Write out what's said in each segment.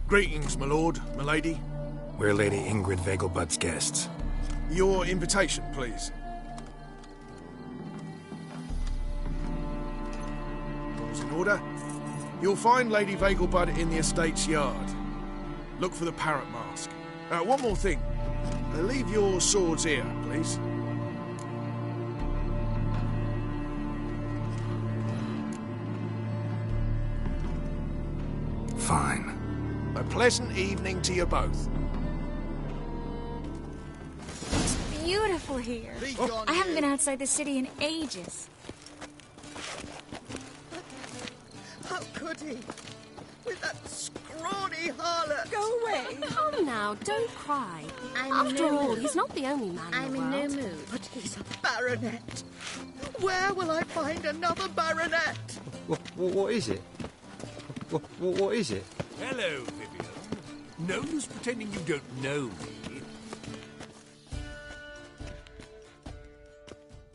Greetings, my lord, my lady. We're Lady Ingrid Vegelbud's guests. Your invitation, please. All's in order. You'll find Lady Vegelbud in the estate's yard. Look for the parrot mask. One more thing. Leave your swords here, please. Fine. A pleasant evening to you both. It's beautiful here. I haven't been outside the city in ages. How could he? With that scrawny harlot. Go away. Come now, don't cry. After all, he's not the only man in the world. I'm in no mood. But he's a baronet. Where will I find another baronet? What is it? What is it? Hello, Vivian. No use pretending you don't know me.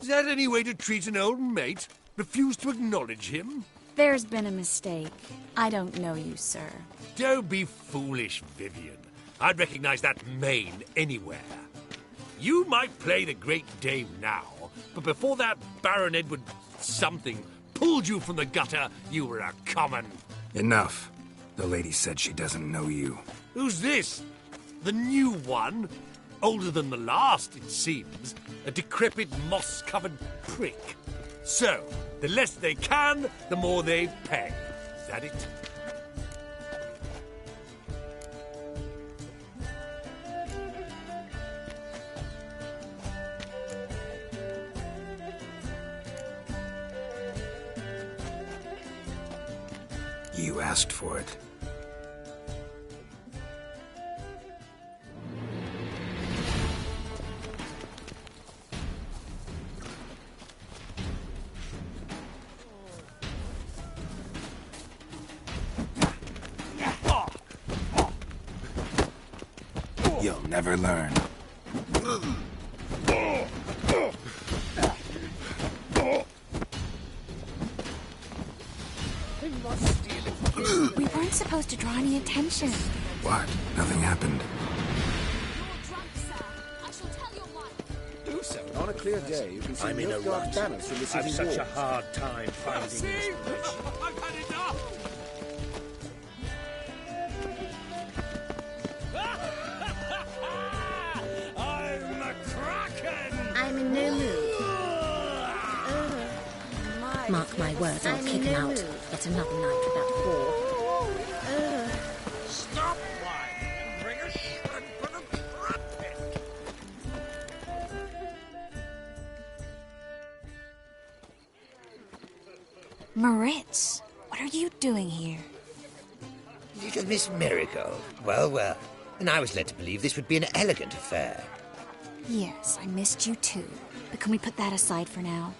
Is that any way to treat an old mate? Refuse to acknowledge him? There's been a mistake. I don't know you, sir. Don't be foolish, Vivian. I'd recognize that mane anywhere. You might play the great dame now, but before that Baron Edward something pulled you from the gutter, you were a common... Enough. The lady said she doesn't know you. Who's this? The new one? Older than the last, it seems. A decrepit, moss-covered prick. So, the less they can, the more they pay. Is that it? You asked for it. You'll never learn. We weren't supposed to draw any attention. What? Nothing happened. You're drunk, sir. I shall tell your wife. Do so. On a clear day, you can see Nilfgaard's banners from the city I've such walls. a hard time finding this bridge. I've had enough! I'm the Kraken! I'm in no mood. Mark my words, I'll kick him out. It's another night with that whore. Stop whining and bring a shrimp and a trumpet! Moritz, what are you doing here? Little Miss Marigold. Well, well. And I was led to believe this would be an elegant affair. Yes, I missed you too. But can we put that aside for now?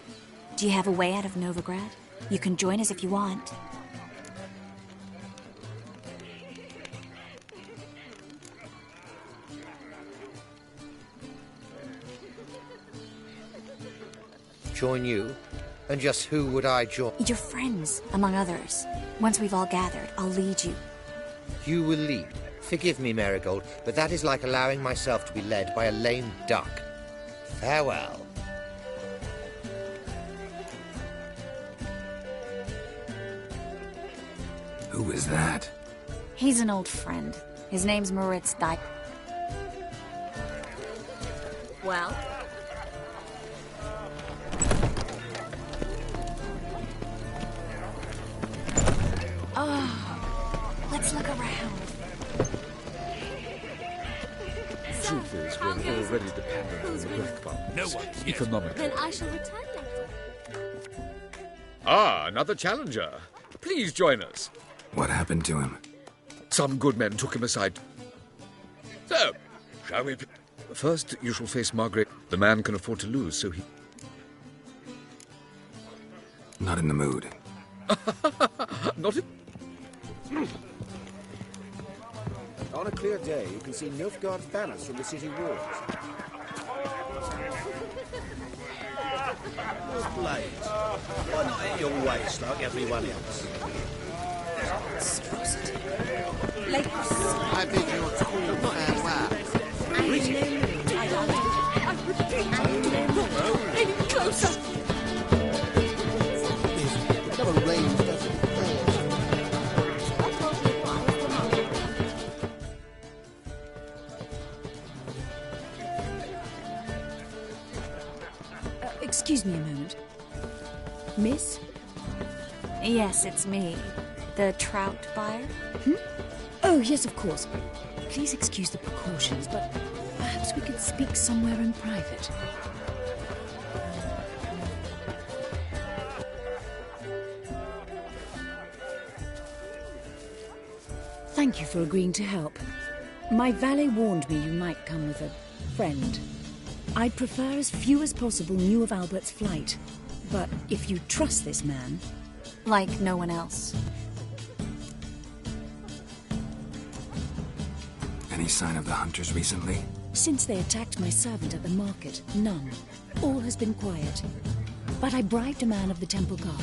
Do you have a way out of Novigrad? You can join us if you want. Join you? And just who would I join? Your friends, among others. Once we've all gathered, I'll lead you. You will lead. Forgive me, Marigold, but that is like allowing myself to be led by a lame duck. Farewell. Who is that? He's an old friend. His name's Moritz Dyke. Well? Oh, let's look around. The truth is, we're already dependent on the Rift Fund. No one's here. Economically. Then I shall return later. Ah, another challenger. Please join us. What happened to him? Some good men took him aside. So, shall we... First, you shall face Margaret. The man can afford to lose, so he... Not in the mood. Not in... On a clear day, you can see Nilfgaard's banners from the city walls. Blades, why not at your waist like everyone else? monstrosity. I bid you a cool farewell. Any closer! It never rains, does it? Excuse me a moment. Miss? Yes, it's me. The trout buyer? Oh, yes, of course. Please excuse the precautions, but perhaps we could speak somewhere in private. Thank you for agreeing to help. My valet warned me you might come with a friend. I'd prefer as few as possible knew of Albert's flight. But if you trust this man... Like no one else. Any sign of the hunters recently? Since they attacked my servant at the market, none. All has been quiet. But I bribed a man of the Temple Guard.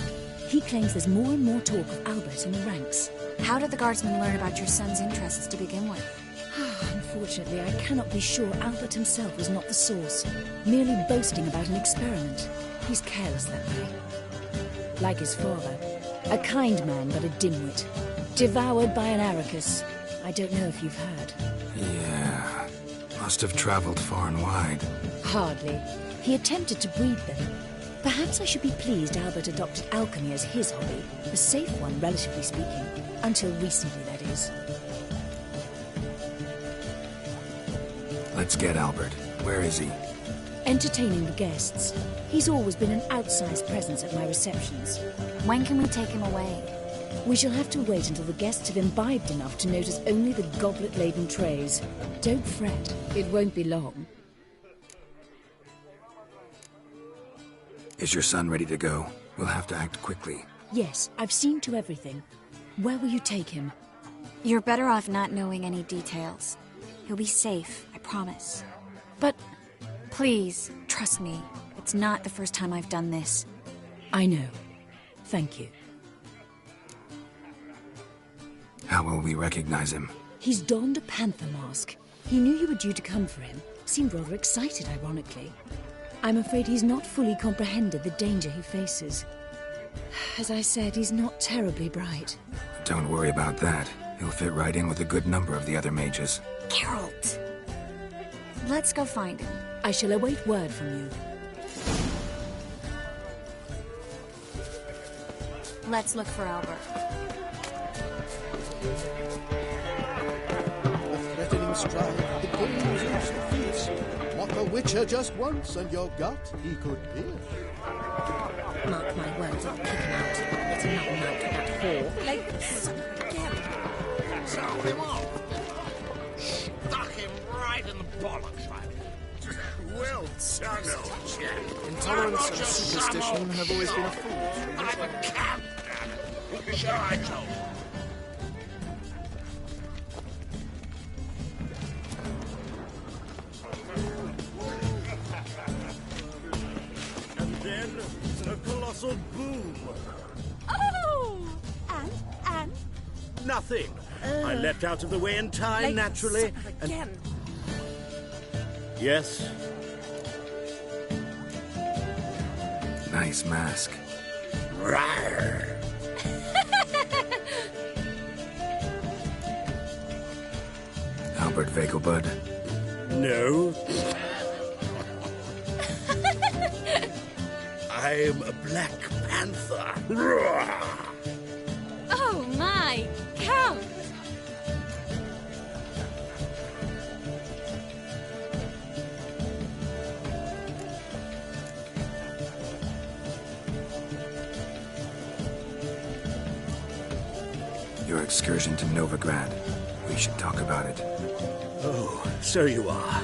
He claims there's more and more talk of Albert in the ranks. How did the guardsmen learn about your son's interests to begin with? Unfortunately, I cannot be sure Albert himself was not the source, merely boasting about an experiment. He's careless that way. Like his father. A kind man, but a dimwit. Devoured by an Arachus. I don't know if you've heard. Yeah. Must have traveled far and wide. Hardly. He attempted to breed them. Perhaps I should be pleased Albert adopted alchemy as his hobby. A safe one, relatively speaking. Until recently, that is. Let's get Albert. Where is he? Entertaining the guests. He's always been an outsized presence at my receptions. When can we take him away? We shall have to wait until the guests have imbibed enough to notice only the goblet-laden trays. Don't fret. It won't be long. Is your son ready to go? We'll have to act quickly. Yes, I've seen to everything. Where will you take him? You're better off not knowing any details. He'll be safe, I promise. But... Please, trust me. It's not the first time I've done this. I know. Thank you. How will we recognize him? He's donned a panther mask. He knew you were due to come for him. Seemed rather excited, ironically. I'm afraid he's not fully comprehended the danger he faces. As I said, he's not terribly bright. Don't worry about that. He'll fit right in with a good number of the other mages. Geralt! Let's go find him. I shall await word from you. Let's look for Albert. The threatening strife, the dangers, the feast. Mock a witcher just once, and your gut he could pierce. Mark my words, I'll kick him out. Let him not mount with that whore. Like, son of a gun. Sound him off. Stuck him right in the bollocks. Well done, old chap. Intolerance and superstition have always been a fault. I'm a cat, damn it. Sure I told you. And then, a colossal boom. Oh! And? Nothing. I leapt out of the way in time, Like naturally. son of a gun. Yes. Nice mask. Rawr. Albert Vegelbud? No. I'm a Black Panther. Oh my, Count! Your excursion to Novigrad. We should talk about it. Oh, so you are.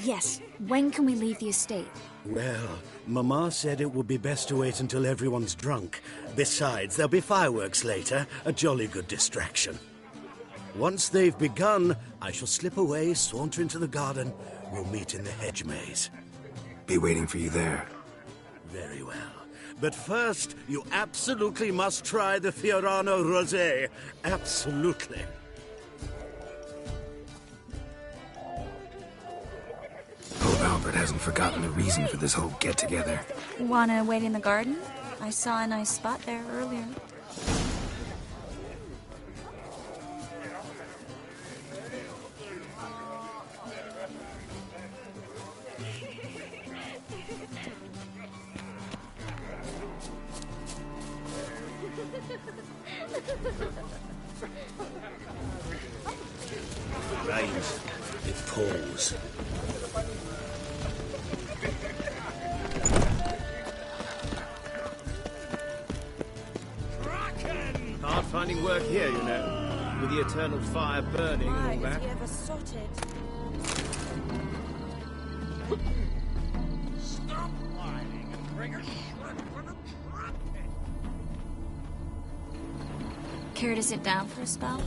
Yes. When can we leave the estate? Well, Mama said it would be best to wait until everyone's drunk. Besides, there'll be fireworks later. A jolly good distraction. Once they've begun, I shall slip away, saunter into the garden. We'll meet in the hedge maze. Be waiting for you there. Very well. But first, you absolutely must try the Fiorano Rosé. Absolutely. Hope Albert hasn't forgotten the reason for this whole get-together. Wanna wait in the garden? I saw a nice spot there earlier. Rains. It pours. Hard finding work here, you know, with the eternal fire burning and all that. Has he ever sotted? Stop whining and bring a shrimp for the truck. Care to sit down for a spell?